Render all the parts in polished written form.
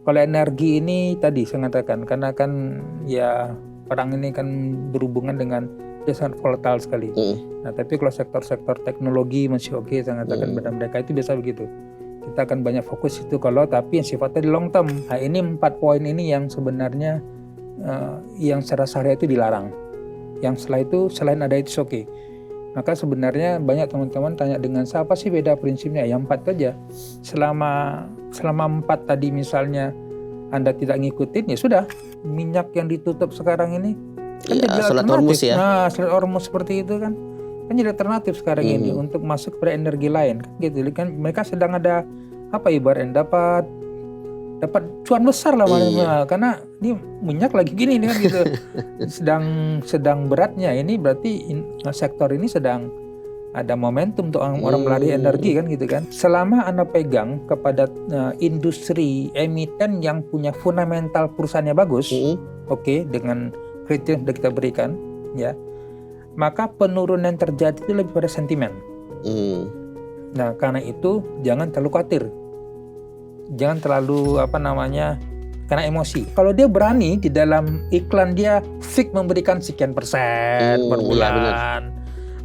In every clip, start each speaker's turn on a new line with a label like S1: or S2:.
S1: Kalau energi ini tadi saya katakan, karena kan ya perang ini kan berhubungan dengan dia sangat volatile sekali. Nah, tapi kalau sektor-sektor teknologi masih oke, saya katakan pada mereka itu biasa begitu. Kita akan banyak fokus itu tapi yang sifatnya di long term. Nah, ini 4 poin ini yang sebenarnya yang secara syariah itu dilarang. Yang setelah itu selain ada itu oke. Maka sebenarnya banyak teman-teman tanya dengan siapa sih beda prinsipnya? Ya 4 saja. Selama 4 tadi misalnya Anda tidak ngikutin, ya sudah. Minyak yang ditutup sekarang ini kan jadi alternatif.
S2: Ya?
S1: Nah, Strait Hormuz seperti itu kan jadi alternatif sekarang ini untuk masuk ke energi lain kan gitu. Kan mereka sedang ada ibaratnya dapat cuan besar lah karena ini minyak lagi gini nih kan gitu. sedang beratnya ini berarti sektor ini sedang ada momentum untuk orang melari energi kan gitu kan. Selama Anda pegang kepada industri emiten yang punya fundamental perusahaannya bagus, oke, dengan kriteria yang sudah kita berikan, ya, maka penurunan terjadi itu lebih pada sentimen. Nah, karena itu jangan terlalu khawatir. Jangan terlalu karena emosi. Kalau dia berani di dalam iklan dia fix memberikan sekian persen per bulan.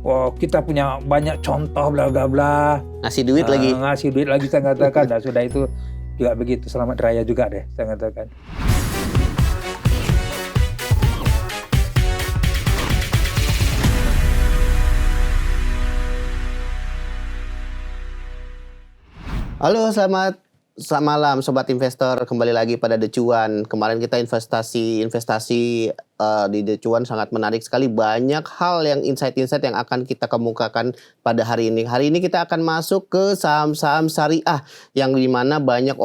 S1: Wow, kita punya banyak contoh bla bla bla.
S2: Ngasih duit lagi
S1: saya katakan. Nah, sudah itu juga begitu. Selamat raya juga deh saya katakan.
S2: Halo, selamat malam Sobat Investor, kembali lagi pada The Cuan. Kemarin kita investasi di The Cuan sangat menarik sekali. Banyak hal yang insight-insight yang akan kita kemukakan pada hari ini. Hari ini kita akan masuk ke saham-saham syariah yang dimana banyak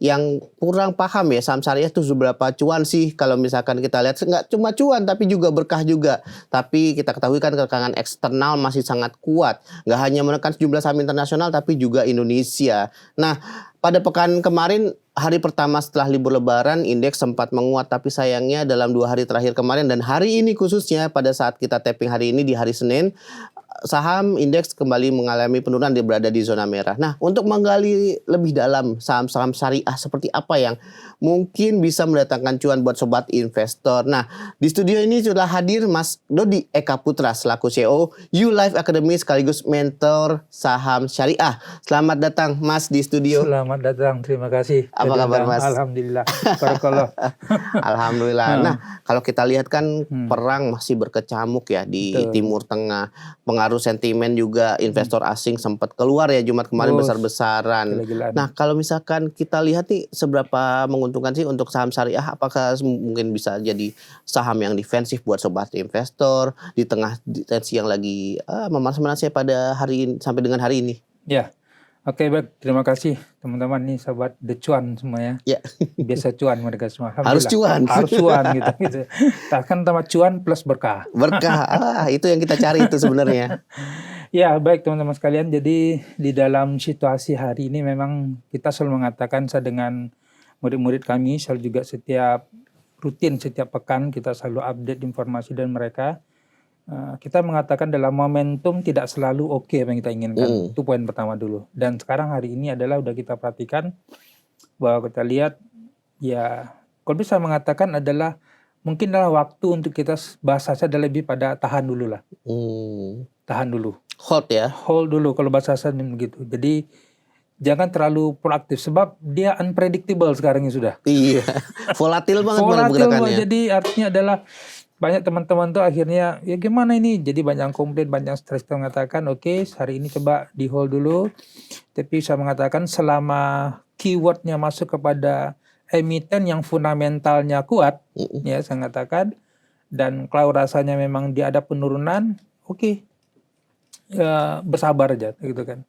S2: yang kurang paham ya saham syariah itu seberapa cuan sih. Kalau misalkan kita lihat nggak cuma cuan tapi juga berkah juga. Tapi kita ketahui kan kekangan eksternal masih sangat kuat. Nggak hanya menekan sejumlah saham internasional tapi juga Indonesia. Nah, pada pekan kemarin, hari pertama setelah libur lebaran, indeks sempat menguat. Tapi sayangnya dalam 2 hari terakhir kemarin dan hari ini khususnya pada saat kita tapping hari ini di hari Senin, saham indeks kembali mengalami penurunan, dia berada di zona merah. Nah, untuk menggali lebih dalam saham-saham syariah seperti apa yang mungkin bisa mendatangkan cuan buat sobat investor. Nah, di studio ini sudah hadir Mas Dodi Eka Putra selaku CEO YouLife Academy sekaligus mentor saham syariah. Selamat datang Mas di studio.
S1: Selamat datang, terima kasih.
S2: Apa kabar Mas?
S1: Alhamdulillah. Barakallah.
S2: Alhamdulillah. Nah, kalau kita lihat kan perang masih berkecamuk ya di Timur Tengah. Pengaruh sentimen juga investor asing sempat keluar ya Jumat kemarin besar-besaran. Nah, kalau misalkan kita lihat nih seberapa menguntungkan sih untuk saham syariah, apakah mungkin bisa jadi saham yang defensif buat sobat investor di tengah tensi yang lagi memanas-manasnya pada hari ini sampai dengan hari ini?
S1: Ya. Oke, baik. Terima kasih teman-teman nih sobat The Cuan semua ya.
S2: Ya.
S1: Biasa cuan mereka semua.
S2: Harus cuan.
S1: Harus cuan gitu. Bahkan tambah cuan plus berkah.
S2: Berkah. Itu yang kita cari itu sebenarnya.
S1: Ya, baik teman-teman sekalian. Jadi di dalam situasi hari ini memang kita selalu mengatakan dengan murid-murid kami selalu juga setiap pekan kita selalu update informasi dan mereka. Kita mengatakan dalam momentum tidak selalu oke apa yang kita inginkan. Itu poin pertama dulu. Dan sekarang hari ini adalah udah kita perhatikan bahwa kita lihat ya kalau bisa mengatakan adalah mungkin adalah waktu untuk kita bahasa saya adalah lebih pada tahan dulu lah. Tahan dulu.
S2: Hold ya.
S1: Hold dulu kalau bahasa saya begitu. Jadi jangan terlalu proaktif sebab dia unpredictable sekarang ini sudah.
S2: Iya. Volatil banget pergerakannya.
S1: Jadi artinya adalah banyak teman-teman tuh akhirnya ya gimana ini, jadi banyak komplain, banyak stres, mengatakan oke, hari ini coba di hold dulu. Tapi saya mengatakan selama keywordnya masuk kepada emiten yang fundamentalnya kuat, ya saya mengatakan, dan kalau rasanya memang dia ada penurunan, oke, ya, bersabar aja gitu kan.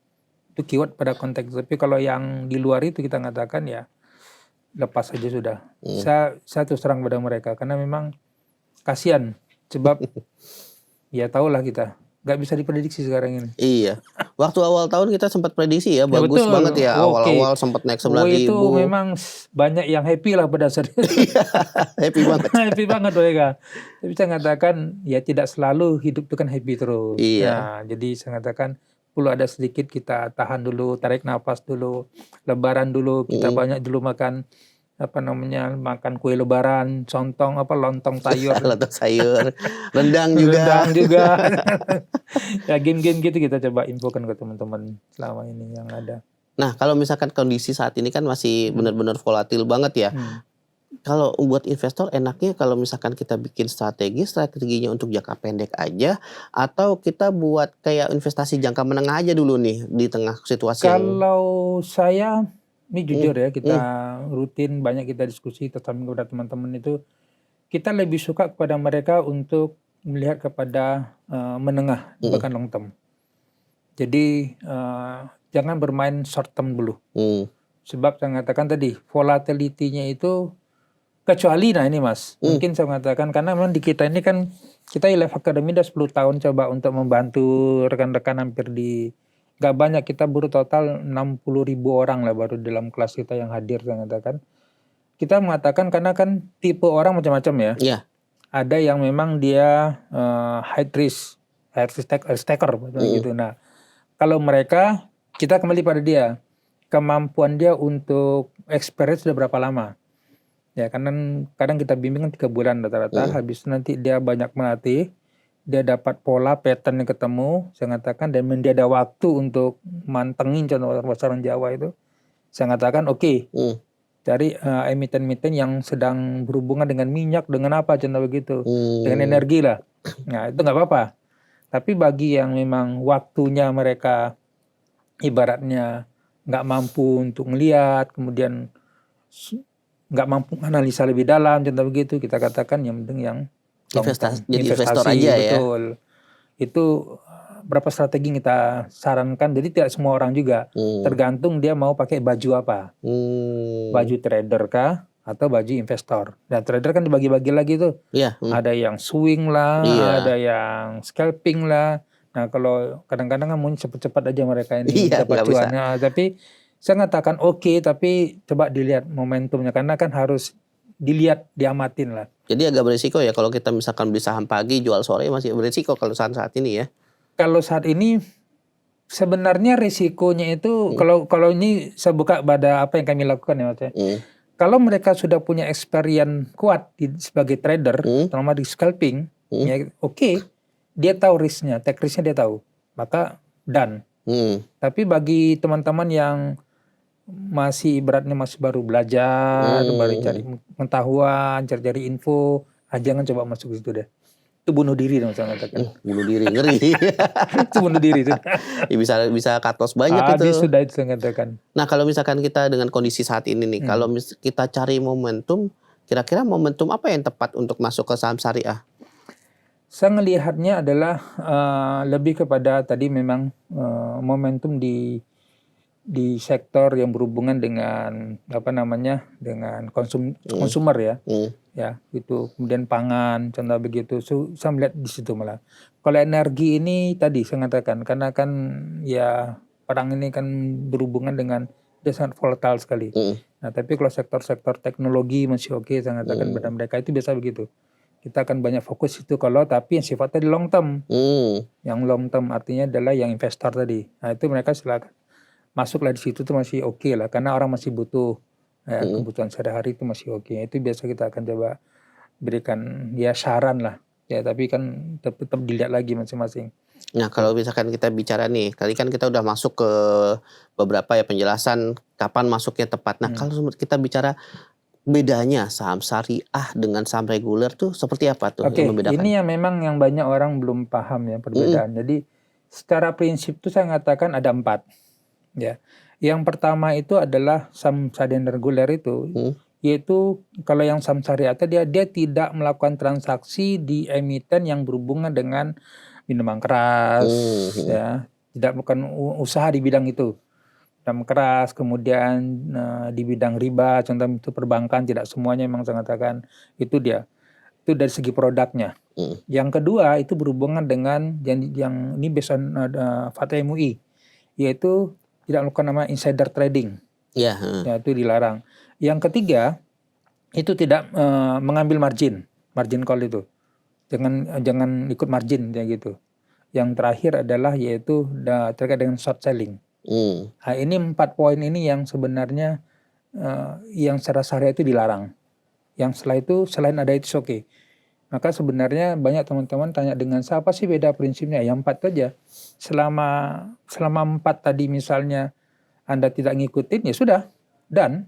S1: Itu keyword pada konteks. Tapi kalau yang di luar itu kita mengatakan ya lepas saja sudah. Saya terus terang pada mereka karena memang kasihan, sebab ya tahulah kita nggak bisa diprediksi sekarang ini.
S2: Iya, waktu awal tahun kita sempat prediksi ya, bagus betul. Banget ya, awal-awal sempat naik 9.000.
S1: Itu memang banyak yang happy lah pada saat itu.
S2: Happy banget.
S1: Happy banget mereka. Tapi saya mengatakan ya tidak selalu hidup itu kan happy terus.
S2: Iya.
S1: Nah, jadi saya mengatakan 10 ada sedikit kita tahan dulu, tarik nafas dulu. Lebaran dulu kita banyak dulu makan makan kue lebaran, lontong sayur,
S2: Lontong sayur, rendang juga.
S1: rendang juga. Ya game-game gitu kita coba infokan ke teman-teman selama ini yang ada.
S2: Nah, kalau misalkan kondisi saat ini kan masih benar-benar volatil banget ya. Kalau buat investor enaknya kalau misalkan kita bikin strateginya untuk jangka pendek aja, atau kita buat kayak investasi jangka menengah aja dulu nih di tengah situasi yang
S1: Kalau saya ini jujur ya, kita rutin banyak kita diskusi tentang kepada teman-teman itu, kita lebih suka kepada mereka untuk melihat kepada menengah bukan long term. Jadi jangan bermain short term dulu. Sebab saya mengatakan tadi volatility-nya itu kecuali ini Mas, mungkin saya mengatakan karena memang di kita ini kan kita ILF Academy udah 10 tahun coba untuk membantu rekan-rekan hampir gak banyak, kita baru total 60.000 orang lah baru dalam kelas kita yang hadir, saya mengatakan. Kita mengatakan karena kan tipe orang macam-macam ya.
S2: Iya.
S1: Ada yang memang dia high risk taker gitu. Nah, kalau mereka kita kembali pada dia, kemampuan dia untuk experience sudah berapa lama. Ya, karena kadang kita bimbing kan 3 bulan rata-rata, habis nanti dia banyak melatih, dia dapat pola pattern yang ketemu, saya katakan, dan dia ada waktu untuk mantengin contoh pasaran Jawa itu, saya katakan oke. Cari emiten-emiten yang sedang berhubungan dengan minyak, dengan apa contoh begitu, dengan energi lah. Nah itu nggak apa-apa. Tapi bagi yang memang waktunya mereka ibaratnya nggak mampu untuk melihat, kemudian nggak mampu analisa lebih dalam contoh begitu, kita katakan yang penting yang
S2: investasi, jadi investor aja
S1: betul. Ya. Itu berapa strategi yang kita sarankan, jadi tidak semua orang juga, tergantung dia mau pakai baju apa, baju trader kah atau baju investor. Dan trader kan dibagi-bagi lagi tuh, ada yang swing lah, ada yang scalping lah. Nah kalau kadang-kadang kan mau cepat-cepat aja mereka ini dapat cuannya, tapi saya mengatakan oke, tapi coba dilihat momentumnya, karena kan harus dilihat, diamatin lah.
S2: Jadi agak berisiko ya kalau kita misalkan beli saham pagi jual sore, masih berisiko kalau saat ini ya.
S1: Kalau saat ini sebenarnya risikonya itu kalau ini saya buka pada apa yang kami lakukan ya Mas ya. Kalau mereka sudah punya experience kuat sebagai trader, terutama di scalping, ya oke, dia tahu risknya, take risknya dia tahu, maka done. Tapi bagi teman-teman yang masih ibaratnya masih baru belajar, baru cari pengetahuan, cari info, jangan coba masuk ke situ deh. Itu bunuh diri dong saya katakan.
S2: Bunuh diri, ngeri.
S1: Itu bunuh diri itu.
S2: Ya, bisa cut loss banyak itu.
S1: Habis sudah itu saya katakan.
S2: Nah kalau misalkan kita dengan kondisi saat ini nih, kalau kita cari momentum, kira-kira momentum apa yang tepat untuk masuk ke saham syariah?
S1: Saya melihatnya adalah lebih kepada tadi memang momentum di sektor yang berhubungan dengan dengan konsumer ya. Ya, itu kemudian pangan contoh begitu. Saya melihat di situ malah. Kalau energi ini tadi saya katakan karena kan ya perang ini kan berhubungan dengan dia sangat volatile sekali. Nah, tapi kalau sektor-sektor teknologi masih oke, saya katakan pada mereka itu biasa begitu. Kita akan banyak fokus itu tapi yang sifatnya di long term. Yang long term artinya adalah yang investor tadi. Nah, itu mereka silakan masuklah di situ tuh masih oke lah, karena orang masih butuh kebutuhan sehari-hari itu masih oke. Itu biasa kita akan coba berikan ya saran lah ya, tapi kan tetap dilihat lagi masing-masing.
S2: Nah kalau misalkan kita bicara nih, kali kan kita udah masuk ke beberapa ya penjelasan kapan masuknya tepat. Nah kalau kita bicara bedanya saham syariah dengan saham reguler tuh seperti apa tuh yang membedakan?
S1: Ini yang memang yang banyak orang belum paham ya perbedaan. Jadi secara prinsip tuh saya mengatakan ada 4. Ya, yang pertama itu adalah saham syariah reguler itu, yaitu kalau yang saham syariah dia tidak melakukan transaksi di emiten yang berhubungan dengan minuman keras, ya, tidak melakukan usaha di bidang itu, minuman keras, kemudian di bidang riba, contoh itu perbankan, tidak semuanya memang saya katakan itu dia. Itu dari segi produknya. Yang kedua itu berhubungan dengan yang ini based on Fatwa MUI, yaitu tidak melakukan insider trading. Ya, itu dilarang. Yang ketiga, itu tidak mengambil margin call itu. Jangan ikut margin kayak gitu. yang terakhir adalah yaitu terkait dengan short selling. Nah, ini 4 poin ini yang sebenarnya yang secara syariah itu dilarang. Yang setelah itu selain ada itu oke. Maka sebenarnya banyak teman-teman tanya dengan saya, apa sih beda prinsipnya? Yang 4 itu aja. Selama 4 tadi misalnya Anda tidak ngikutin, ya sudah, dan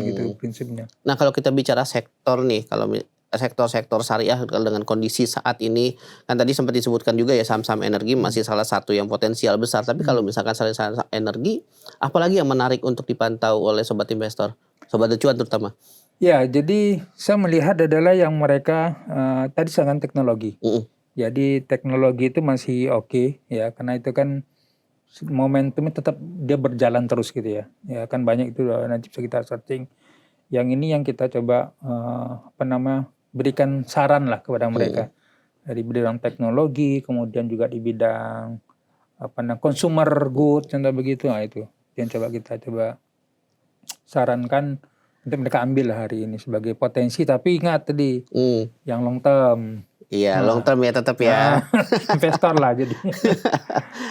S1: gitu prinsipnya.
S2: Nah, kalau kita bicara sektor nih, kalau sektor-sektor syariah dengan kondisi saat ini, kan tadi sempat disebutkan juga ya saham-saham energi masih salah satu yang potensial besar. Tapi kalau misalkan saham energi, apalagi yang menarik untuk dipantau oleh sobat investor, sobat cuan terutama?
S1: Ya, jadi saya melihat adalah yang mereka tadi sangat teknologi. Jadi teknologi itu masih oke, ya, karena itu kan momentumnya tetap dia berjalan terus gitu ya. Ya kan banyak itu nanti bisa kita searching. Yang ini yang kita coba berikan saran lah kepada mereka dari bidang teknologi, kemudian juga di bidang consumer goods contoh begitu. Nah, itu yang kita coba sarankan untuk mereka ambil hari ini sebagai potensi, tapi ingat tadi yang long term.
S2: Iya, long term ya tetap ya.
S1: Investor lah jadi.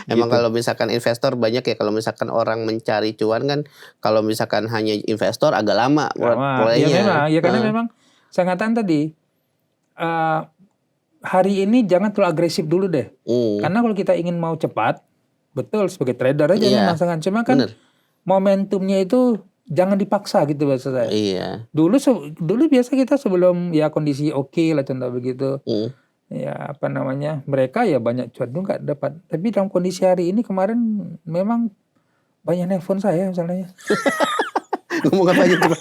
S2: Emang
S1: Gitu.
S2: kalau misalkan investor banyak ya, kalau misalkan orang mencari cuan kan, kalau misalkan hanya investor agak lama mulainya.
S1: Ya karena memang saya katakan tadi hari ini jangan terlalu agresif dulu deh. Karena kalau kita ingin mau cepat, betul sebagai trader aja memang sangat, cuma kan momentumnya itu jangan dipaksa gitu bahasa saya.
S2: Iya.
S1: Dulu biasa kita sebelum ya kondisi oke lah contoh begitu. Ya mereka ya banyak cuan juga dapat. Tapi dalam kondisi hari ini kemarin memang banyak nelfon saya misalnya.
S2: Ngomong apa aja tuh?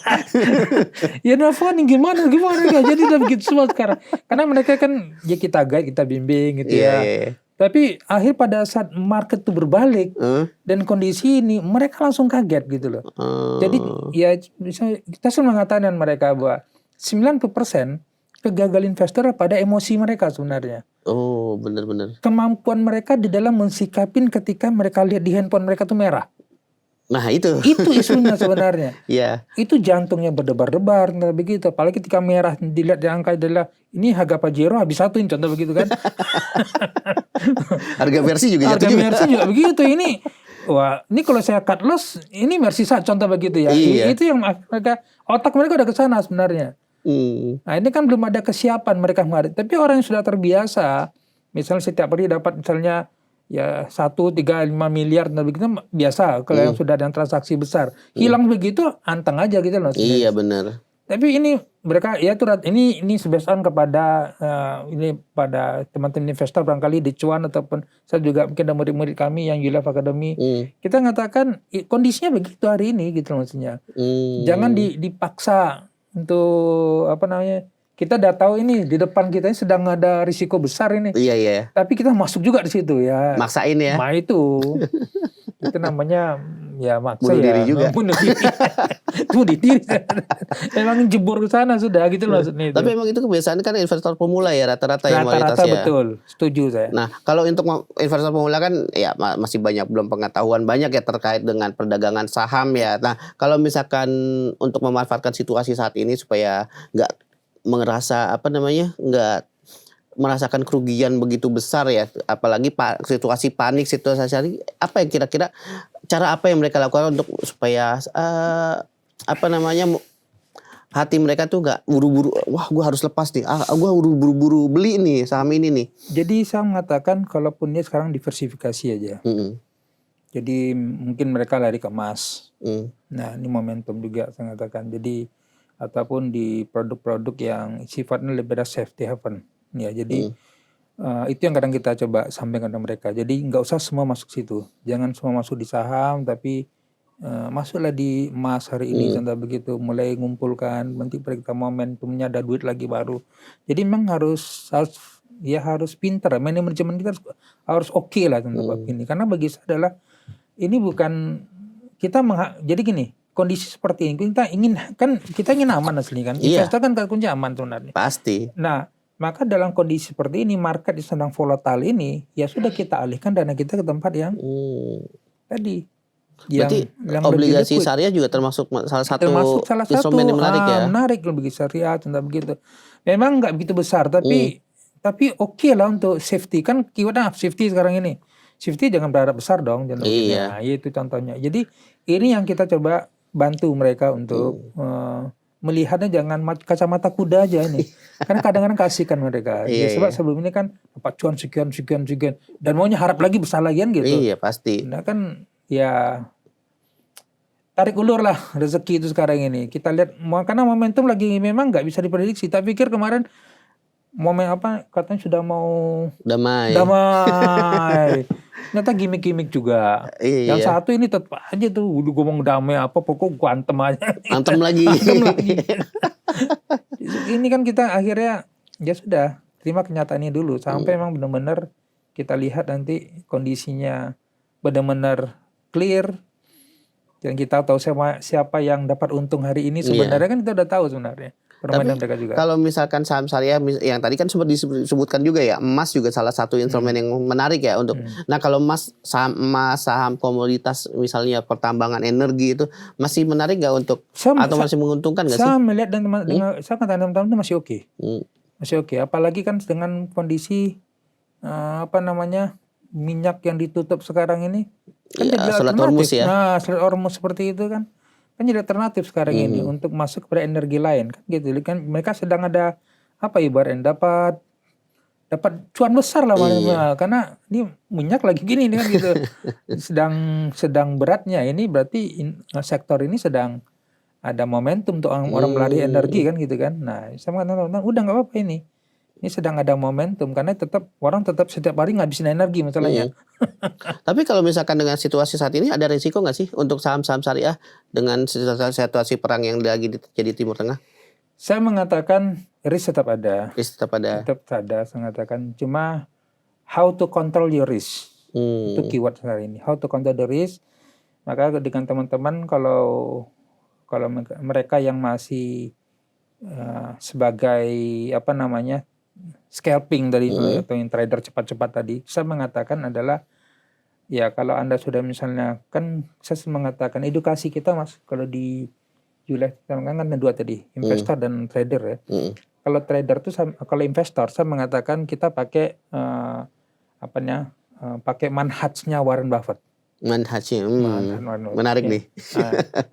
S1: Ya nelfon gimana ya. Jadi udah begitu semua sekarang. Karena mereka kan ya kita guide, kita bimbing gitu ya. Tapi akhir pada saat market itu berbalik dan kondisi ini mereka langsung kaget gitu loh. Jadi ya kita selalu mengatakan mereka bahwa 90% kegagalan investor pada emosi mereka sebenarnya.
S2: Oh, benar-benar.
S1: Kemampuan mereka di dalam mensikapi ketika mereka lihat di handphone mereka tuh merah.
S2: Nah itu
S1: isunya sebenarnya.
S2: Iya.
S1: Itu jantungnya berdebar-debar begitu. Apalagi ketika merah dilihat di angka adalah ini harga Pajero habis satuin contoh begitu kan.
S2: Harga Mercy juga
S1: harga Mercy juga begitu. Ini kalau saya cut loss ini Mercy contoh begitu ya.
S2: Iya.
S1: Itu yang otak mereka udah ke sana sebenarnya. Nah ini kan belum ada kesiapan mereka menghadapi. Tapi orang yang sudah terbiasa, misalnya setiap hari dapat misalnya ya 1,35 miliar begitu biasa. Kalau yang sudah ada transaksi besar hilang begitu anteng aja gitu loh.
S2: Iya benar.
S1: Tapi ini mereka ya ini sebesar kepada ini pada teman-teman investor barangkali di cuan ataupun saya juga mungkin ada murid-murid kami yang Yulaf Academy. Kita mengatakan kondisinya begitu hari ini gitu maksudnya. Jangan dipaksa untuk kita udah tahu ini di depan kita ini sedang ada risiko besar ini.
S2: Iya.
S1: Tapi kita masuk juga di situ ya.
S2: Maksain ya.
S1: Nah itu namanya ya maksa
S2: bunuh diri juga.
S1: Bunuh diri. Memang jebur ke sana sudah gitu maksudnya itu.
S2: Tapi emang itu kebiasaan kan investor pemula ya rata-rata yang mayoritas ya.
S1: Betul, setuju saya.
S2: Nah kalau untuk investor pemula kan ya masih banyak belum pengetahuan banyak ya terkait dengan perdagangan saham ya. Nah kalau misalkan untuk memanfaatkan situasi saat ini supaya nggak merasa nggak merasakan kerugian begitu besar ya, apalagi situasi panik, situasi apa yang kira-kira cara apa yang mereka lakukan untuk supaya hati mereka tuh nggak buru-buru, wah gue harus lepas nih, gue buru-buru beli nih saham ini nih.
S1: Jadi saya mengatakan kalaupun dia sekarang diversifikasi aja. Jadi mungkin mereka lari ke emas. Nah ini momentum juga saya mengatakan. Jadi ataupun di produk-produk yang sifatnya lebih safety haven. Ya, jadi itu yang kadang kita coba sampaikan ke mereka. Jadi nggak usah semua masuk situ. Jangan semua masuk di saham, tapi masuklah di emas hari ini contoh begitu. Mulai ngumpulkan, nanti kita momentumnya ada duit lagi baru. Jadi memang harus pintar. Manajemen kita harus oke lah contoh ini. Karena bagi saya adalah ini bukan kita jadi gini. Kondisi seperti ini kita ingin aman asli kan. Investor kan kunci aman sebenarnya.
S2: Pasti.
S1: Nah, maka dalam kondisi seperti ini market sedang volatile ini ya sudah kita alihkan dana kita ke tempat yang tadi.
S2: Berarti yang obligasi syariah juga termasuk salah satu instrumen yang menarik ya.
S1: Menarik obligasi syariah contoh begitu. Memang nggak begitu besar tapi Tapi oke lah untuk safety. Kan keywordnya safety sekarang ini. Safety jangan berharap besar dong.
S2: Iya.
S1: Nah, itu contohnya. Jadi ini yang kita coba bantu mereka untuk melihatnya jangan kacamata kuda aja ini. Karena kadang-kadang kasihkan mereka. Ya, sebab sebelum ini kan dapat cuan sekian. Dan maunya harap lagi besar lagi kan gitu.
S2: Iya pasti.
S1: Nah kan ya tarik ulur lah rezeki itu sekarang ini. Kita lihat karena momentum lagi memang nggak bisa diprediksi. Tak pikir kemarin momen apa katanya sudah mau
S2: Damai.
S1: Ternyata gimmick juga. Yang satu ini tetap aja tuh udah ngomong damai apa pokok guantem aja.
S2: Antem lagi.
S1: Ini kan kita akhirnya ya sudah terima kenyataan ini dulu sampai memang benar-benar kita lihat nanti kondisinya benar-benar clear dan kita tahu siapa yang dapat untung hari ini sebenarnya kan kita udah tahu sebenarnya. Permainan mereka juga.
S2: Kalau misalkan saham syariah yang tadi kan sempat disebutkan juga ya, emas juga salah satu instrumen yang menarik ya untuk. Nah kalau saham komoditas misalnya pertambangan energi itu masih menarik nggak untuk atau masih menguntungkan nggak sih?
S1: Saya melihat dan saya kata teman-teman itu masih oke. Masih oke. Apalagi kan dengan kondisi minyak yang ditutup sekarang ini kan jadi
S2: Selat
S1: alternatif.
S2: Hormuz ya.
S1: Nah selat Hormuz seperti itu kan jadi alternatif sekarang ini untuk masuk kepada energi lain kan gitu. Kan mereka sedang ada ibaratnya dapat cuan besar lah karena ini minyak lagi gini kan gitu. sedang beratnya ini berarti sektor ini sedang ada momentum untuk orang melari energi kan gitu kan. Nah, saya mengatakan udah nggak apa-apa ini. Ini sedang ada momentum karena orang tetap setiap hari ngabisin energi masalahnya.
S2: Tapi kalau misalkan dengan situasi saat ini ada risiko nggak sih untuk saham-saham syariah dengan situasi perang yang lagi terjadi di Timur Tengah?
S1: Saya mengatakan risk tetap ada.
S2: Risk tetap ada.
S1: Tetap ada. Saya mengatakan cuma how to control your risk. Itu keyword hari ini. How to control the risk. Maka dengan teman-teman kalau mereka yang masih sebagai scalping dari atau yang trader cepat-cepat tadi, saya mengatakan adalah ya kalau Anda sudah misalnya kan saya mengatakan edukasi kita Mas kalau di Julek kan ada dua tadi, investor dan trader ya. Kalau trader tuh kalau investor saya mengatakan kita pakai pakai manhajnya Warren Buffett.
S2: Manhajnya menarik nih.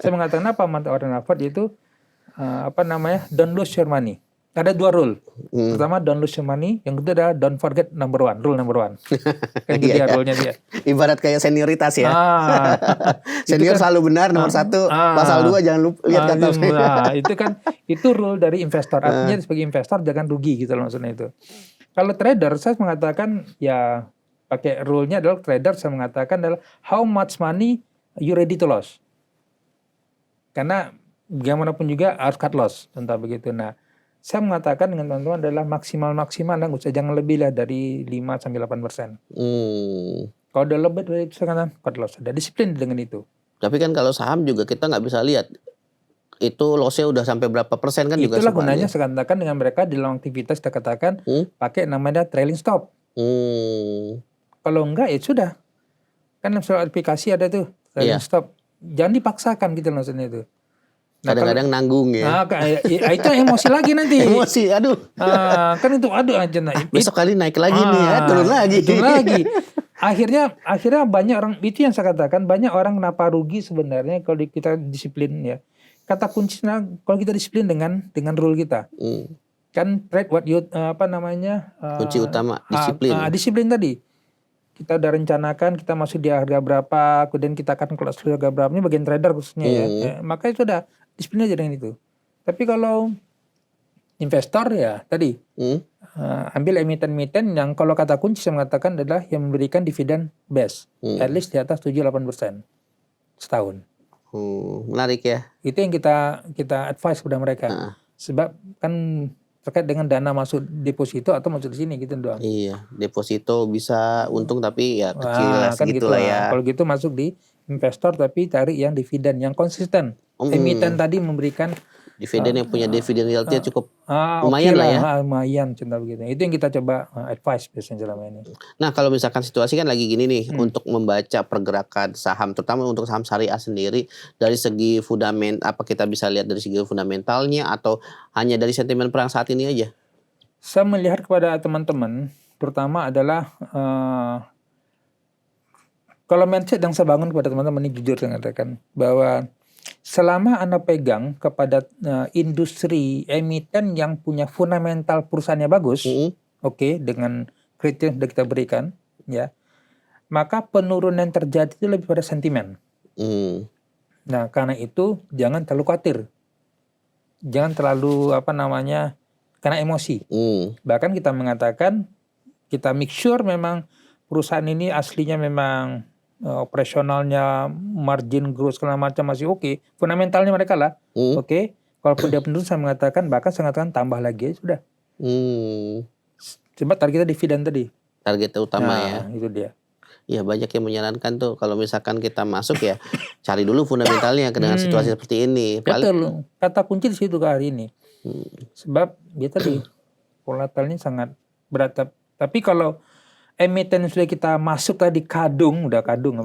S1: Saya mengatakan apa Warren Buffett itu don't lose your money. Ada dua rule. Pertama don't lose your money, yang kedua adalah don't forget rule number one. Kan gitu ya rule-nya dia.
S2: Ibarat kayak senioritas ya. Senior kan, selalu benar nomor satu, pasal 2 jangan lupa lihat kata.
S1: Itu rule dari investor. Artinya sebagai investor jangan rugi gitu loh maksudnya itu. Kalau trader saya mengatakan ya pakai rule-nya adalah trader saya mengatakan adalah how much money you ready to lose. Karena bagaimanapun juga harus cut loss, contoh begitu. Nah, saya mengatakan dengan teman-teman adalah maksimal lah, jangan lebih lah dari 5-8%. Kalau udah lebih dari itu saya cut loss. Ada disiplin dengan itu.
S2: Tapi kan kalau saham juga kita nggak bisa lihat itu lossnya udah sampai berapa persen kan juga.
S1: Itulah gunanya saya katakan dengan mereka di dalam aktivitas kita katakan pakai namanya trailing stop. Kalau enggak ya sudah. Kan soal aplikasi ada tuh trailing stop. Jangan dipaksakan gitu maksudnya itu.
S2: Kadang-kadang nanggung ya.
S1: Itu emosi lagi nanti.
S2: Emosi, aduh.
S1: Kan itu aduh aja.
S2: Besok kali naik lagi nih ya, turun lagi. Akhirnya banyak orang, itu yang saya katakan, banyak orang kenapa rugi sebenarnya kalau kita disiplin ya. Kata kuncinya kalau kita disiplin dengan rule kita. Kan trade what you kunci utama disiplin.
S1: Disiplin tadi. Kita udah rencanakan kita masuk di harga berapa, kemudian kita akan keluar di harga berapa, ini bagian trader khususnya ya. Makanya itu udah disiplin aja dengan itu. Tapi kalau investor ya tadi ambil emiten-emiten yang kalau kata kunci saya mengatakan adalah yang memberikan dividen base at least di atas 7-8% setahun.
S2: Menarik ya.
S1: Itu yang kita advise kepada mereka. Sebab kan terkait dengan dana masuk deposito atau masuk di sini gitu doang.
S2: Iya, deposito bisa untung tapi ya kecil
S1: kan gitu
S2: lah ya.
S1: Kalau gitu masuk di investor tapi cari yang dividen yang konsisten. Emiten tadi memberikan
S2: dividen yang punya dividen yield-nya cukup lumayan lah ya.
S1: Lumayan contoh begitu. Itu yang kita coba advice biasanya selama ini.
S2: Nah, kalau misalkan situasi kan lagi gini nih untuk membaca pergerakan saham terutama untuk saham syariah sendiri dari segi fundamental, apa kita bisa lihat dari segi fundamentalnya atau hanya dari sentimen perang saat ini aja?
S1: Saya melihat kepada teman-teman, terutama adalah kalau mindset yang saya bangun kepada teman-teman ini jujur saya katakan bahwa selama Anda pegang kepada industri emiten yang punya fundamental perusahaannya bagus, oke, dengan kriteria yang sudah kita berikan, ya, maka penurunan yang terjadi itu lebih pada sentimen. Nah, karena itu jangan terlalu khawatir, jangan terlalu karena emosi. Bahkan kita mengatakan kita make sure memang perusahaan ini aslinya memang operasionalnya, margin growth segala macam masih oke, fundamentalnya mereka lah oke. Kalaupun dia penurun, saya mengatakan bahkan saya mengatakan tambah lagi sudah. Coba targetnya dividen tadi.
S2: Target utama ya.
S1: Itu dia.
S2: Ya banyak yang menyarankan tuh kalau misalkan kita masuk ya cari dulu fundamentalnya dengan situasi seperti ini.
S1: Betul. Kata kunci di situ ke hari ini. Sebab dia tadi volatilnya sangat berat. Tapi kalau emiten yang sudah kita masuk tadi udah kadung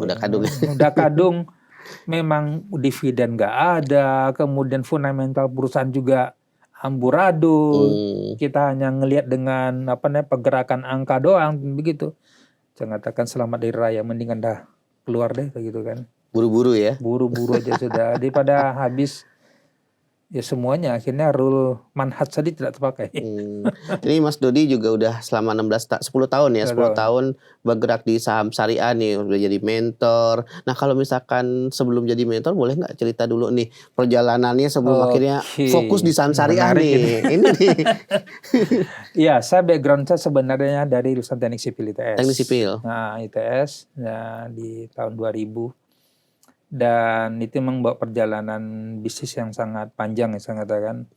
S1: memang dividen nggak ada, kemudian fundamental perusahaan juga amburadul, kita hanya ngelihat dengan pergerakan angka doang begitu. Saya katakan selamat dari raya, mendingan dah keluar deh kayak gitu kan.
S2: Buru-buru ya.
S1: Buru-buru aja sudah daripada habis ya semuanya akhirnya rule manhaj tadi tidak terpakai.
S2: Ini Mas Dodi juga udah selama 10 tahun ya, 10 tahun bergerak di saham syariah nih, udah jadi mentor. Nah kalau misalkan sebelum jadi mentor boleh nggak cerita dulu nih perjalanannya sebelum akhirnya fokus di saham syariah nih. Ini nih.
S1: Iya, saya background saya sebenarnya dari lulusan teknik sipil ITS.
S2: Teknik sipil.
S1: Nah ITS di tahun 2000. Dan itu memang bawa perjalanan bisnis yang sangat panjang ya saya katakan.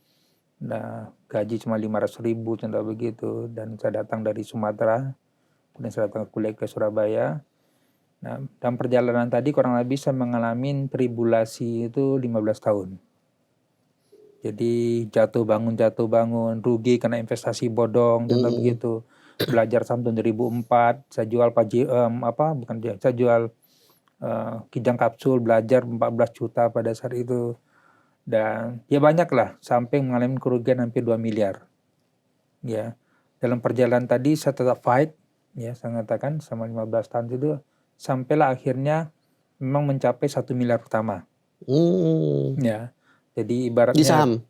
S1: Nah, gaji cuma 500.000 contoh begitu. Dan saya datang dari Sumatera, kemudian saya datang kuliah ke Surabaya. Nah, dalam perjalanan tadi kurang lebih saya mengalami tribulasi itu 15 tahun. Jadi jatuh bangun, rugi karena investasi bodong, contoh begitu. Belajar saham tahun 2004, saya jual saya jual kijang kapsul, belajar 14 juta pada saat itu. Dan ya banyak lah, sampai mengalami kerugian hampir 2 miliar. Ya, dalam perjalanan tadi saya tetap fight, ya saya katakan selama 15 tahun itu, sampailah akhirnya memang mencapai 1 miliar pertama. Ya, jadi ibaratnya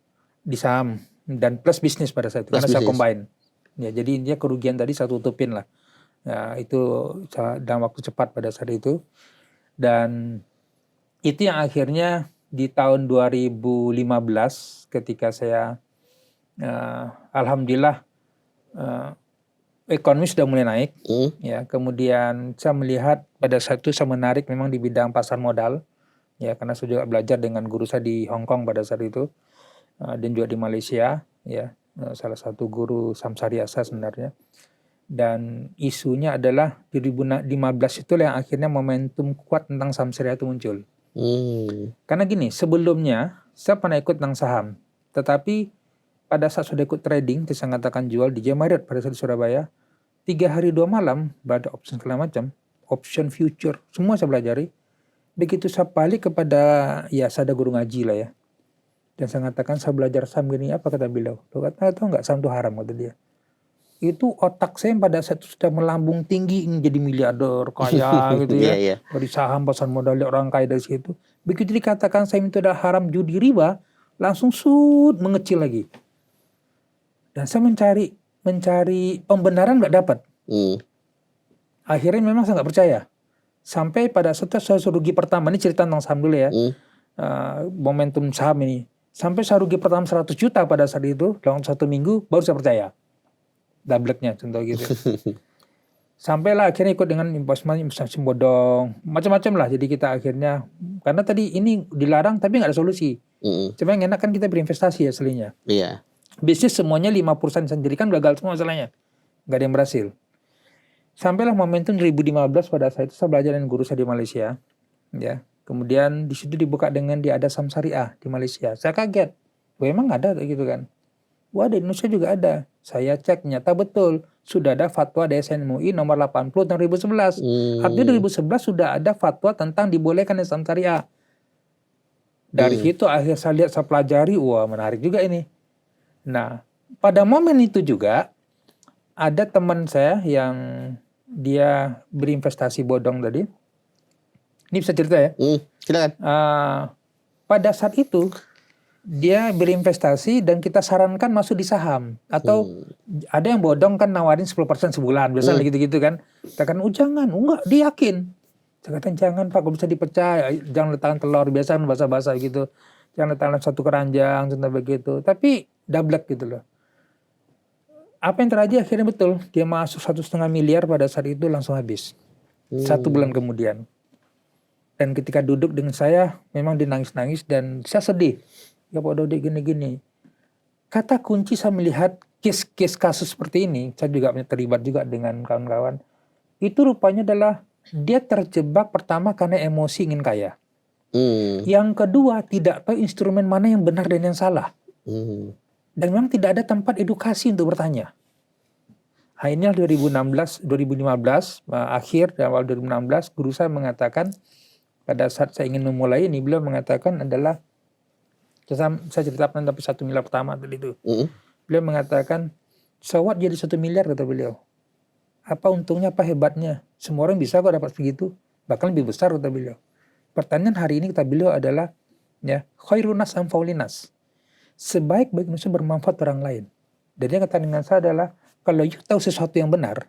S1: di saham dan plus bisnis pada saat itu, karena saya combine. Ya, jadi dia kerugian tadi saya tutupin lah. Ya, itu dalam waktu cepat pada saat itu. Dan itu yang akhirnya di tahun 2015 ketika saya alhamdulillah ekonomi sudah mulai naik, ya. Kemudian saya melihat pada saat itu saya menarik memang di bidang pasar modal, ya, karena saya juga belajar dengan guru saya di Hong Kong pada saat itu, dan juga di Malaysia, ya, salah satu guru saham syariah saya sebenarnya. Dan isunya adalah 2015 itulah yang akhirnya momentum kuat tentang saham syariah itu muncul. Karena gini, sebelumnya saya pernah ikut tentang saham, tetapi pada saat sudah ikut trading, saya katakan jual di Marriott pada saat di Surabaya, 3 hari 2 malam, ada option segala macam, option future, semua saya pelajari. Begitu saya balik kepada, ya saya ada guru ngaji lah ya, dan saya katakan saya belajar saham gini, apa kata beliau? Dia kata, tahu nggak saham itu haram, kata dia. Itu otak saya pada saat itu sudah melambung tinggi, ingin jadi miliarder, kaya gitu ya. Dari saham, pasar modal, orang kaya dari situ. Begitu dikatakan saham itu adalah haram, judi, riba, langsung mengecil lagi. Dan saya mencari pembenaran nggak dapat. Akhirnya memang saya nggak percaya. Sampai pada saat saya rugi pertama, ini cerita tentang saham dulu ya. Momentum saham ini. Sampai saya rugi pertama 100 juta pada saat itu, dalam 1 minggu, baru saya percaya. Double-nya contoh gitu. Sampailah akhirnya ikut dengan investasi bodong, macam-macam lah. Jadi kita akhirnya, karena tadi ini dilarang tapi nggak ada solusi. Cuma yang enak kan kita berinvestasi aslinya. Iya. Bisnis semuanya 5% sendiri kan gagal semua masalahnya. Nggak ada yang berhasil. Sampailah momentum 2015 pada saat itu saya belajar dengan guru saya di Malaysia. Ya. Kemudian di situ dibuka dengan dia ada saham syariah di Malaysia. Saya kaget. Wah emang ada kayak gitu kan. Wah di Indonesia juga ada. Saya cek, nyata betul. Sudah ada fatwa DSN MUI nomor 80 tahun 2011. Artinya 2011 sudah ada fatwa tentang dibolehkan saham syariah. Dari situ akhirnya saya lihat, saya pelajari, wah menarik juga ini. Nah, pada momen itu juga, ada teman saya yang dia berinvestasi bodong tadi. Ini bisa cerita ya.
S2: Silakan.
S1: Pada saat itu dia berinvestasi dan kita sarankan masuk di saham atau ada yang bodong kan nawarin 10% sebulan biasanya gitu-gitu kan. Kita kan jangan, enggak, dia yakin. Saya katakan jangan Pak, kalau bisa dipecah, jangan letakkan telur biasa basah-basah gitu. Jangan letakkan satu keranjang contoh begitu. Tapi dablek gitu loh. Apa yang terjadi akhirnya betul, dia masuk 1,5 miliar pada saat itu langsung habis. 1 bulan kemudian. Dan ketika duduk dengan saya, memang dia nangis-nangis dan saya sedih. Ya Pak Dodi gini-gini. Kata kunci saya melihat case kasus seperti ini, saya juga terlibat juga dengan kawan-kawan. Itu rupanya adalah dia terjebak pertama karena emosi ingin kaya. Yang kedua, tidak tahu instrumen mana yang benar dan yang salah. Dan memang tidak ada tempat edukasi untuk bertanya. Akhirnya 2015, akhir dan awal 2016, guru saya mengatakan, pada saat saya ingin memulai ini, beliau mengatakan adalah, saya ceritakan tapi 1 miliar pertama tadi itu. Beliau mengatakan, so what jadi 1 miliar kata beliau. Apa untungnya, apa hebatnya? Semua orang bisa kok dapat segitu, bahkan lebih besar kata beliau. Pertanyaan hari ini kata beliau adalah, ya, khairunas amfaulinas. Sebaik-baik manusia bermanfaat orang lain. Dan dia kata dengan saya adalah, kalau you tahu sesuatu yang benar,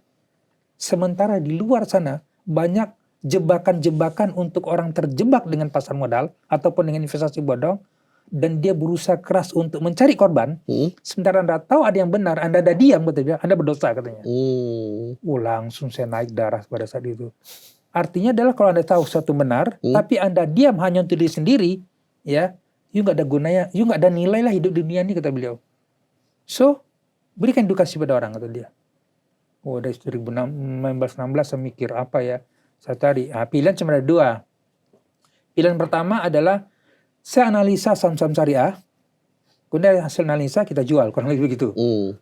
S1: sementara di luar sana banyak jebakan-jebakan untuk orang terjebak dengan pasar modal ataupun dengan investasi bodong, dan dia berusaha keras untuk mencari korban, sementara Anda tahu ada yang benar, Anda ada diam, katanya, Anda berdosa katanya. Langsung saya naik darah pada saat itu. Artinya adalah kalau Anda tahu sesuatu benar, tapi Anda diam hanya untuk diri sendiri, ya, you nggak ada gunanya, you nggak ada nilai lah hidup dunia ini kata beliau. So, berikan edukasi pada orang kata dia. Dari 2016 saya mikir apa ya, saya cari. Pilihan cuma ada 2. Pilihan pertama adalah saya analisa saham-saham syariah, kemudian hasil analisa kita jual, kurang lebih begitu.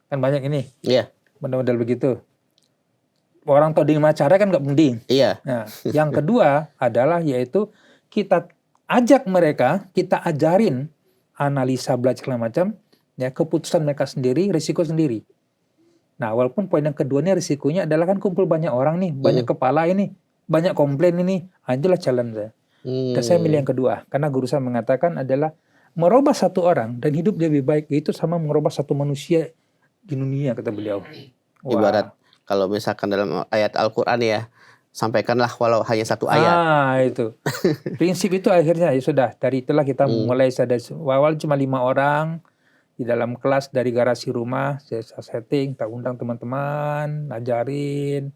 S1: Kan banyak ini, model-model begitu. Orang tahu dengan cara kan nggak penting. Nah, yang kedua adalah yaitu kita ajak mereka, kita ajarin analisa, belajar segala macam, ya, keputusan mereka sendiri, risiko sendiri. Nah, walaupun poin yang kedua ini risikonya adalah kan kumpul banyak orang nih, banyak kepala ini, banyak komplain ini, itulah challenge saya. Dan saya milih yang kedua, karena guru saya mengatakan adalah merubah satu orang dan hidup dia lebih baik, itu sama merubah satu manusia di dunia, kata beliau.
S2: Ibarat kalau misalkan dalam ayat Al-Quran ya, sampaikanlah walau hanya 1 ayat.
S1: Itu. Prinsip itu akhirnya ya sudah, dari itulah kita mulai sadar. Awal cuma 5 orang, di dalam kelas dari garasi rumah, saya setting, tak undang teman-teman, ajarin.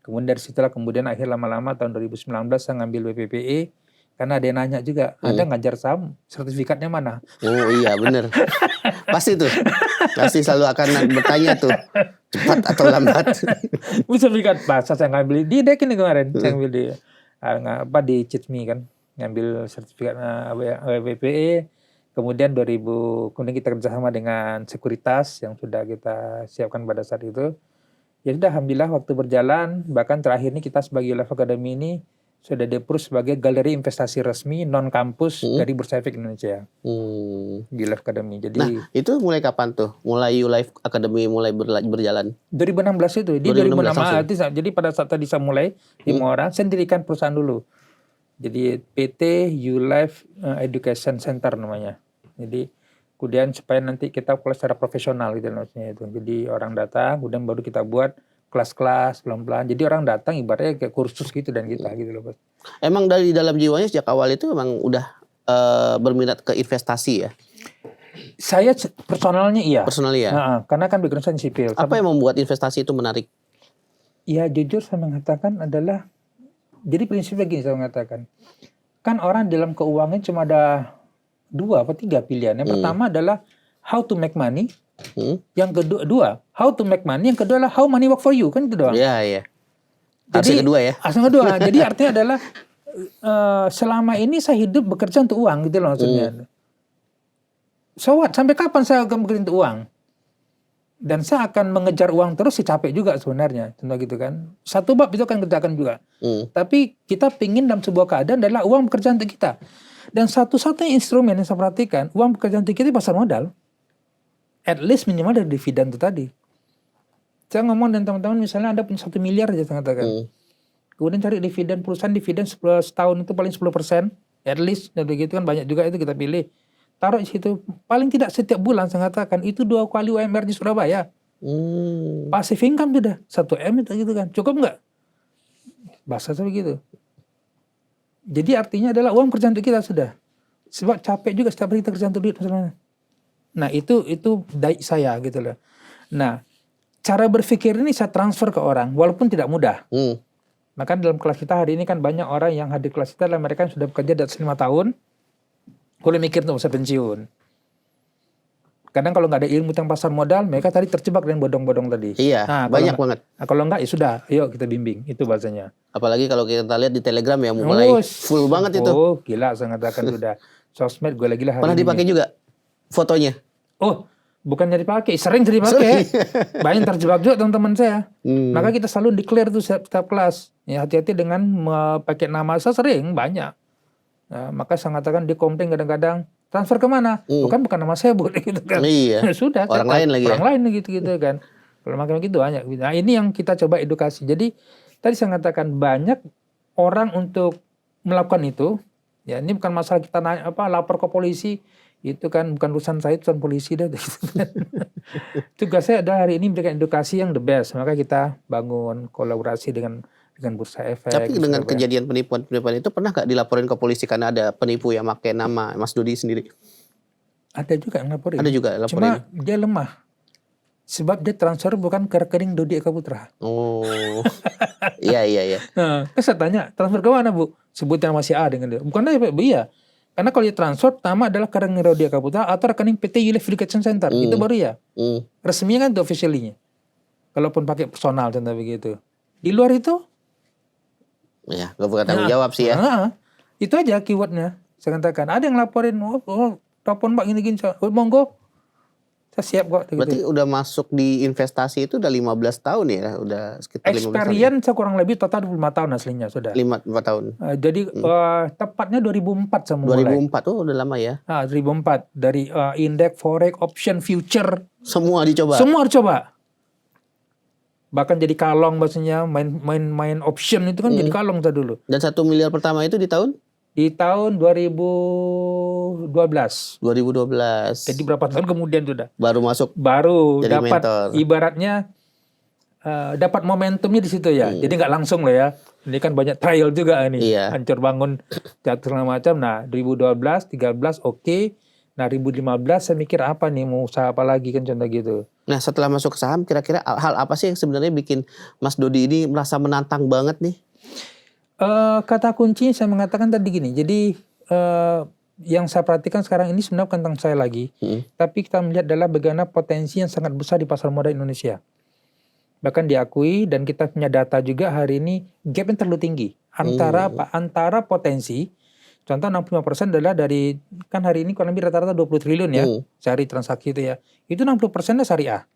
S1: Kemudian dari situlah kemudian akhir lama-lama tahun 2019 saya ngambil BPPE, karena ada yang nanya juga, Anda ngajar saham, sertifikatnya mana?
S2: Oh iya bener, pasti tuh, pasti selalu akan bertanya tuh, cepat atau lambat.
S1: Sertifikat bahasa saya ngambil di Dek ini kemarin, saya ngambil di Citmi kan, ngambil sertifikat BPPE. Kemudian kemudian kita kerjasama dengan sekuritas yang sudah kita siapkan pada saat itu. Ya sudah, alhamdulillah waktu berjalan, bahkan terakhir ini kita sebagai Life Academy ini sudah di-approve sebagai galeri investasi resmi non-kampus dari Bursa Efek Indonesia. Di Life Academy. Jadi,
S2: nah, itu mulai kapan tuh? Mulai Life Academy mulai berjalan?
S1: 2016 itu. Di 2016 jadi pada saat tadi saya mulai 5 orang, saya dirikan perusahaan dulu. Jadi PT U-Life Education Center namanya. Jadi kemudian supaya nanti kita kelas secara profesional gitu maksudnya itu. Jadi orang datang, kemudian baru kita buat kelas-kelas pelan-pelan. Jadi orang datang ibaratnya kayak kursus gitu dan kita gitu loh, Bos.
S2: Emang dari dalam jiwanya sejak awal itu emang udah berminat ke investasi ya?
S1: Saya personalnya iya.
S2: Personalnya ya?
S1: Karena kan background saya sipil.
S2: Apa yang membuat investasi itu menarik?
S1: Ya jujur saya mengatakan adalah, jadi prinsipnya gini saya mengatakan, kan orang dalam keuangan cuma ada 2 atau 3 pilihan. Yang pertama adalah how to make money. Yang kedua, how to make money. Yang kedua adalah how money work for you. Kan itu doang.
S2: Iya.
S1: Jadi,
S2: kedua ya.
S1: Kedua. Jadi artinya adalah selama ini saya hidup bekerja untuk uang gitu loh maksudnya. So what? Sampai kapan saya akan bekerja untuk uang? Dan saya akan mengejar uang terus, saya capek juga sebenarnya. Contoh gitu kan. Satu bab itu akan kerjakan juga. Tapi kita pingin dalam sebuah keadaan adalah uang bekerja untuk kita. Dan satu-satunya instrumen yang saya perhatikan, uang bekerja untuk kita pasar modal. At least minimal dari dividen itu tadi. Saya ngomong dengan teman-teman, misalnya Anda punya 1 miliar aja saya katakan.
S2: Hmm.
S1: Kemudian cari dividen, perusahaan dividen setahun itu paling 10%, at least, dan begitu kan banyak juga itu kita pilih. Taruh di situ, paling tidak setiap bulan saya katakan, itu 2 kali UMR di Surabaya. Passive income sudah, 1 M itu gitu kan, cukup nggak? Bahasa saya begitu. Jadi artinya adalah uang kerjaan untuk kita sudah. Sebab capek juga setiap hari kita kerjaan untuk duit misalnya. Nah itu dai saya gitu loh. Nah cara berpikir ini saya transfer ke orang, walaupun tidak mudah. Maka dalam kelas kita hari ini kan banyak orang yang hadir kelas kita adalah mereka yang sudah bekerja di atas 5 tahun, boleh mikir untuk masa pensiun. Kadang kalau nggak ada ilmu tentang pasar modal, mereka tadi terjebak dengan bodong-bodong tadi.
S2: Iya, banyak banget.
S1: Nah, kalau nggak ya sudah, ayo kita bimbing, itu bahasanya.
S2: Apalagi kalau kita lihat di Telegram ya mulai full banget itu.
S1: Oh gila, saya katakan sudah. Sosmed gue lagi lah hari
S2: Pernah
S1: ini.
S2: dipakai juga fotonya?
S1: Oh, bukannya dipakai, sering dipakai. Banyak terjebak juga teman-teman saya. Maka kita selalu declare tuh setiap kelas. Ya hati-hati dengan pakai nama saya, sering banyak. Nah, maka saya katakan di komplain kadang-kadang transfer kemana? Bukan nama saya Bu gitu kan.
S2: Iya.
S1: Sudah.
S2: Orang lain lagi.
S1: Orang lain gitu kan. Kalau makin begitu banyak. Nah ini yang kita coba edukasi. Jadi tadi saya katakan banyak orang untuk melakukan itu. Ya ini bukan masalah kita lapor ke polisi. Itu kan bukan urusan saya, urusan polisi dah. Tugas saya adalah hari ini memberikan edukasi yang the best. Maka kita bangun kolaborasi dengan Bursa Efek.
S2: Tapi dengan kejadian penipuan itu pernah nggak dilaporin ke polisi karena ada penipu yang pakai nama Mas Dodi sendiri?
S1: Ada juga yang laporin.
S2: Ada juga laporin.
S1: Cuma dia lemah. Sebab dia transfer bukan ke rekening Dodi Eka Putra.
S2: Oh, iya.
S1: Nah, saya tanya, transfer ke mana Bu? Sebutnya masih A dengan dia. Bukan aja Pak, iya. Karena kalau dia transfer, pertama adalah ke rekening Dodi Eka Putra atau rekening PT Yulif Education Center. Itu baru ya. Resminya kan itu officially-nya. Kalaupun pakai personal contoh begitu. Di luar itu,
S2: ya, gak bukan tanggung jawab sih ya.
S1: Itu aja keywordnya. Saya katakan, ada yang laporin, telepon Pak gini-gini. Monggo. Saya siap kok.
S2: Berarti udah masuk di investasi itu udah 15 tahun ya? Udah sekitar 15 tahun.
S1: Experience saya kurang lebih total 25 tahun aslinya sudah.
S2: 4 tahun.
S1: Jadi tepatnya 2004 saya mulai.
S2: 2004 tuh udah lama ya?
S1: 2004. Dari indeks, forex, option, future.
S2: Semua dicoba?
S1: Semua dicoba. Bahkan jadi kalong bahasanya, main option itu kan jadi kalong saya dulu.
S2: Dan 1 miliar pertama itu di tahun?
S1: Di tahun 2012. Jadi berapa tahun kemudian sudah?
S2: Baru masuk.
S1: Baru
S2: jadi
S1: dapat
S2: mentor.
S1: Ibaratnya dapat momentumnya di situ ya. Jadi nggak langsung loh ya. Ini kan banyak trial juga ini.
S2: Iya.
S1: Hancur bangun segala macam. Nah 2012, 13 oke. Nah 2015 saya mikir apa nih, mau usaha apa lagi kan contoh gitu.
S2: Nah setelah masuk ke saham, kira-kira hal apa sih yang sebenarnya bikin Mas Dodi ini merasa menantang banget nih?
S1: Kata kunci saya mengatakan tadi gini. Jadi yang saya perhatikan sekarang ini sebenarnya bukan tentang saya lagi. Tapi kita melihat adalah bagaimana potensi yang sangat besar di pasar modal Indonesia. Bahkan diakui dan kita punya data juga hari ini gap yang terlalu tinggi. Antara potensi, contoh 65% adalah dari, kan hari ini kurang lebih rata-rata 20 triliun ya. Sehari transaksi itu ya. Itu 60%-nya syariah.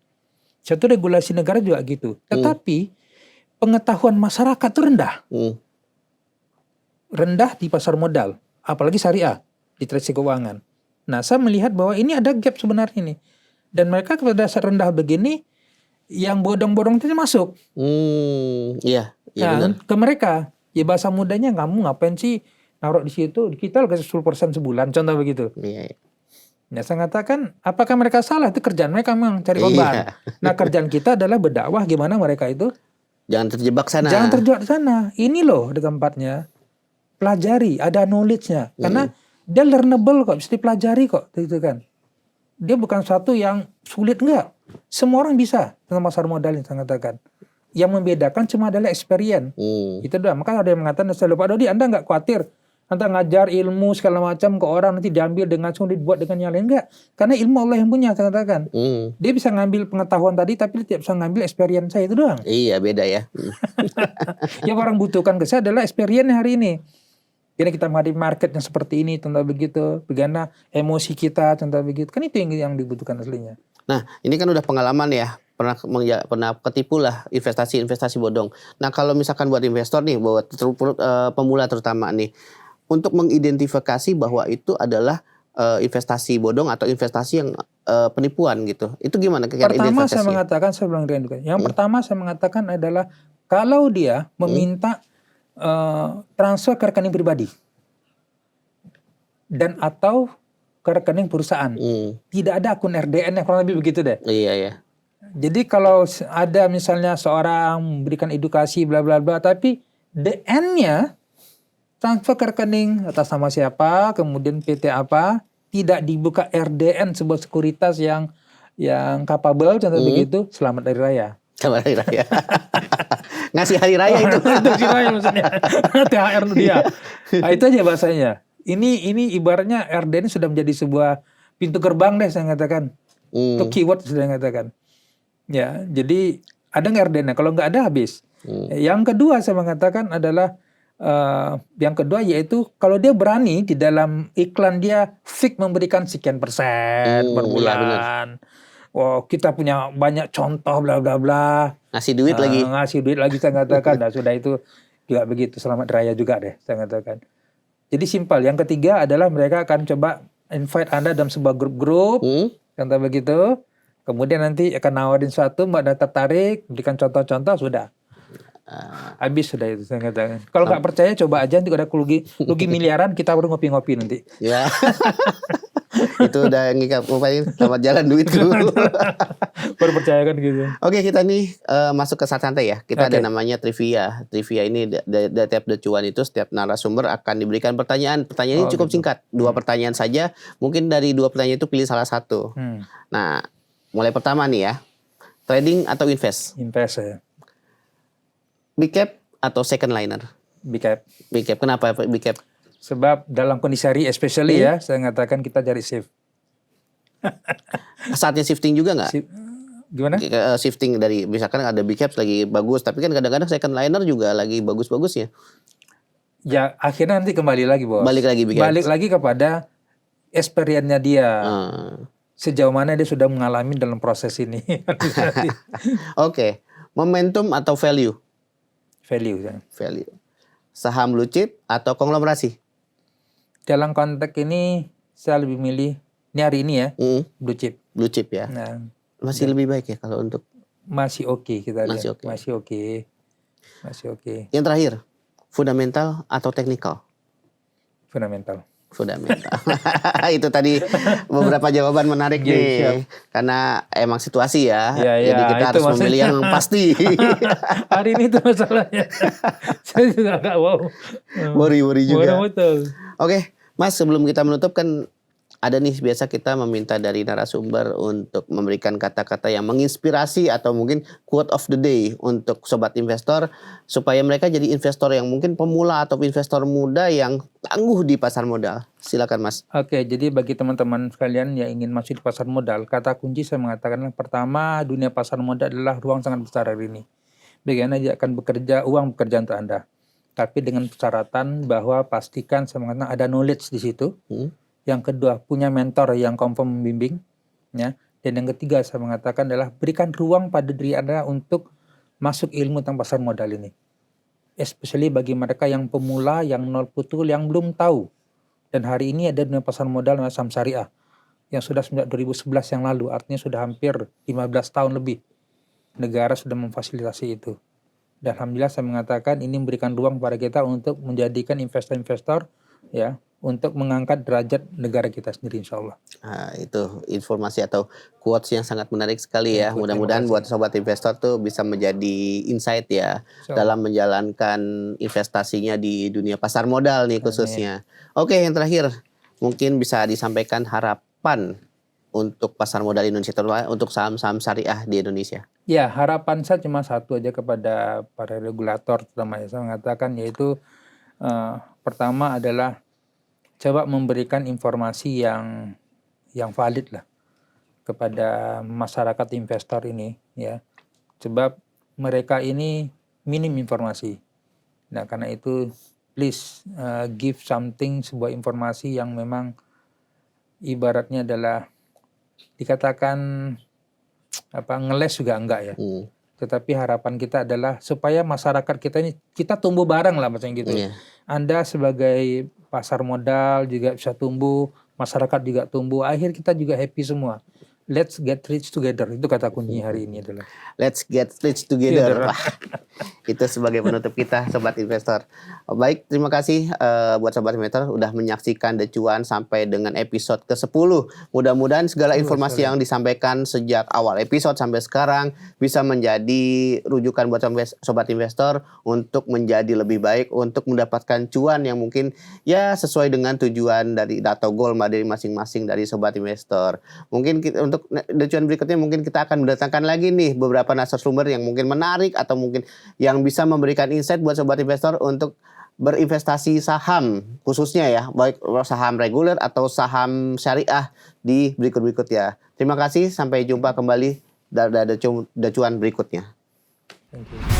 S1: Satu regulasi negara juga gitu. Tetapi pengetahuan masyarakat itu rendah. Rendah di pasar modal, apalagi syariah di transaksi keuangan. Nah, saya melihat bahwa ini ada gap sebenarnya ini. Dan mereka pada dasar rendah begini, yang bodong-bodong itu masuk.
S2: Iya,
S1: nah, ke mereka, ya bahasa mudanya, kamu ngapain sih naruh di situ? Kita kasih 10% sebulan, contoh begitu.
S2: Iya.
S1: Nah, saya katakan, apakah mereka salah? Itu kerjaan mereka memang cari korban. Nah, kerjaan kita adalah berdakwah gimana mereka itu
S2: jangan terjebak sana.
S1: Jangan terjebak sana. Ini loh di tempatnya. Pelajari, ada knowledge-nya. Karena dia learnable kok, bisa dipelajari kok, gitu kan. Dia bukan suatu yang sulit, enggak. Semua orang bisa tentang pasar modal yang saya katakan. Yang membedakan cuma adalah experience. Itu doang. Maka ada yang mengatakan, Pak Dodi, Anda enggak khawatir Anda ngajar ilmu segala macam ke orang nanti diambil dengan sulit, dibuat dengan yang lain, enggak. Karena ilmu Allah yang punya, saya katakan. Dia bisa ngambil pengetahuan tadi, tapi dia tidak bisa ngambil experience saya, itu doang.
S2: Iya, beda ya.
S1: Yang orang butuhkan ke saya adalah experience hari ini. Jadi kita menghadapi market yang seperti ini, contoh begitu. Bagaimana emosi kita, contoh begitu. Kan itu yang dibutuhkan aslinya.
S2: Nah, ini kan udah pengalaman ya. Pernah ketipu lah investasi bodong. Nah, kalau misalkan buat investor nih, buat pemula terutama nih, untuk mengidentifikasi bahwa itu adalah investasi bodong atau investasi yang penipuan gitu. Itu gimana kira-kira
S1: Pertama saya
S2: identifikasinya?
S1: mengatakan, saya bilang juga. Yang pertama saya mengatakan adalah kalau dia meminta transfer ke rekening pribadi dan atau ke rekening perusahaan, tidak ada akun RDN yang kurang lebih begitu deh.
S2: Iya ya.
S1: Jadi kalau ada misalnya seorang memberikan edukasi bla bla bla, tapi the end-nya transfer ke rekening atas nama siapa, kemudian PT apa, tidak dibuka RDN sebuah sekuritas yang capable, contoh begitu, selamat hari raya.
S2: Selamat hari raya. Ngasih hari raya itu.
S1: Itu hari raya maksudnya. THR dia. Nah, itu aja bahasanya. Ini ibaratnya RDN sudah menjadi sebuah pintu gerbang deh saya katakan. Itu keyword sudah saya katakan. Ya, jadi ada nggak RDN-nya? Kalau nggak ada habis. Yang kedua saya mengatakan adalah yang kedua yaitu kalau dia berani di dalam iklan dia fix memberikan sekian persen per bulan. Wow, kita punya banyak contoh bla bla bla.
S2: Ngasih duit lagi.
S1: Ngasih duit lagi saya katakan. Nah, sudah itu juga begitu. Selamat raya juga deh saya katakan. Jadi simpel. Yang ketiga adalah mereka akan coba invite Anda dalam sebuah grup-grup. Contoh begitu. Kemudian nanti akan nawarin suatu, Mbak Anda tertarik, berikan contoh-contoh, sudah. Habis sudah itu saya katakan. Kalau nggak percaya coba aja, nanti ada rugi miliaran, kita baru ngopi-ngopi nanti.
S2: Ya. Itu udah ngikap upayain selamat jalan duitku.
S1: Baru percaya kan gitu.
S2: Oke, kita nih masuk ke saat santai ya. Kita ada namanya trivia. Trivia ini dari tiap decuan itu setiap narasumber akan diberikan pertanyaan. Pertanyaan ini cukup singkat. 2 pertanyaan saja. Mungkin dari 2 pertanyaan itu pilih salah satu. Nah, mulai pertama nih ya. Trading atau invest?
S1: Invest ya.
S2: Big cap atau second liner?
S1: Big cap.
S2: Big cap. Kenapa big cap?
S1: Sebab dalam kondisi hari especially ya, saya mengatakan kita cari safe.
S2: Saatnya shifting juga nggak?
S1: Gimana?
S2: Shifting dari misalkan ada big caps lagi bagus, tapi kan kadang-kadang second liner juga lagi bagus-bagus ya.
S1: Ya akhirnya nanti kembali lagi bos.
S2: Balik lagi big caps.
S1: Balik lagi kepada experience-nya dia. Sejauh mana dia sudah mengalami dalam proses ini.
S2: Oke. Momentum atau value?
S1: Value. Ya.
S2: Value. Saham blue chip atau konglomerasi?
S1: Dalam konteks ini saya lebih milih ini hari ini ya blue chip.
S2: Blue chip ya.
S1: Nah,
S2: masih lebih baik ya kalau untuk
S1: masih oke kita lihat.
S2: Masih oke.
S1: Masih oke.
S2: Yang terakhir, fundamental atau technical?
S1: Fundamental.
S2: Itu tadi beberapa jawaban menarik nih. Karena emang situasi ya. Jadi kita harus memilih yang pasti.
S1: Hari ini itu masalahnya. Saya juga nggak wow.
S2: Worry juga.
S1: Betul.
S2: Oke, Mas, sebelum kita menutup kan ada nih biasa kita meminta dari narasumber untuk memberikan kata-kata yang menginspirasi atau mungkin quote of the day untuk sobat investor supaya mereka jadi investor yang mungkin pemula atau investor muda yang tangguh di pasar modal. Silakan Mas.
S1: Oke, jadi bagi teman-teman sekalian yang ingin masuk di pasar modal, kata kunci saya mengatakan pertama, dunia pasar modal adalah ruang sangat besar hari ini. Bagaimana dia akan bekerja, uang bekerja untuk Anda. Tapi dengan persyaratan bahwa pastikan saya mengatakan ada knowledge di situ. Yang kedua, punya mentor yang confirm membimbing. Ya. Dan yang ketiga, saya mengatakan adalah berikan ruang pada diri Anda untuk masuk ilmu tentang pasar modal ini. Especially bagi mereka yang pemula, yang nol putul, yang belum tahu. Dan hari ini ada dunia pasar modal saham syariah. Yang sudah sejak 2011 yang lalu. Artinya sudah hampir 15 tahun lebih. Negara sudah memfasilitasi itu. Dan alhamdulillah saya mengatakan ini memberikan ruang kepada kita untuk menjadikan investor-investor ya, untuk mengangkat derajat negara kita sendiri insya Allah.
S2: Nah, itu informasi atau quotes yang sangat menarik sekali ya. Mudah-mudahan buat sobat investor tuh bisa menjadi insight ya dalam menjalankan investasinya di dunia pasar modal nih khususnya. Oke, yang terakhir mungkin bisa disampaikan harapan untuk pasar modal Indonesia terutama untuk saham-saham syariah di Indonesia.
S1: Ya, harapan saya cuma satu aja kepada para regulator terutama saya mengatakan yaitu pertama adalah coba memberikan informasi yang valid lah kepada masyarakat investor ini ya. Sebab mereka ini minim informasi. Nah, karena itu please give something, sebuah informasi yang memang ibaratnya adalah dikatakan ngeles juga enggak ya. Tetapi harapan kita adalah supaya masyarakat kita ini kita tumbuh bareng lah macam gitu. Anda sebagai pasar modal juga bisa tumbuh, masyarakat juga tumbuh, akhir kita juga happy semua. Let's get rich together, itu kata kunci hari ini adalah.
S2: Let's get rich together. Wah, itu sebagai penutup kita Sobat Investor. Baik, terima kasih buat Sobat Investor udah menyaksikan The Cuan sampai dengan episode ke-10. Mudah-mudahan segala informasi yang disampaikan sejak awal episode sampai sekarang bisa menjadi rujukan buat Sobat Investor untuk menjadi lebih baik, untuk mendapatkan cuan yang mungkin ya sesuai dengan tujuan dari atau goal dari masing-masing dari Sobat Investor. Mungkin untuk The Cuan berikutnya mungkin kita akan mendatangkan lagi nih beberapa narasumber yang mungkin menarik atau mungkin yang bisa memberikan insight buat Sobat Investor untuk berinvestasi saham khususnya ya, baik saham reguler atau saham syariah di berikut-berikut ya. Terima kasih, sampai jumpa kembali dari The Cuan berikutnya.
S1: Thank you.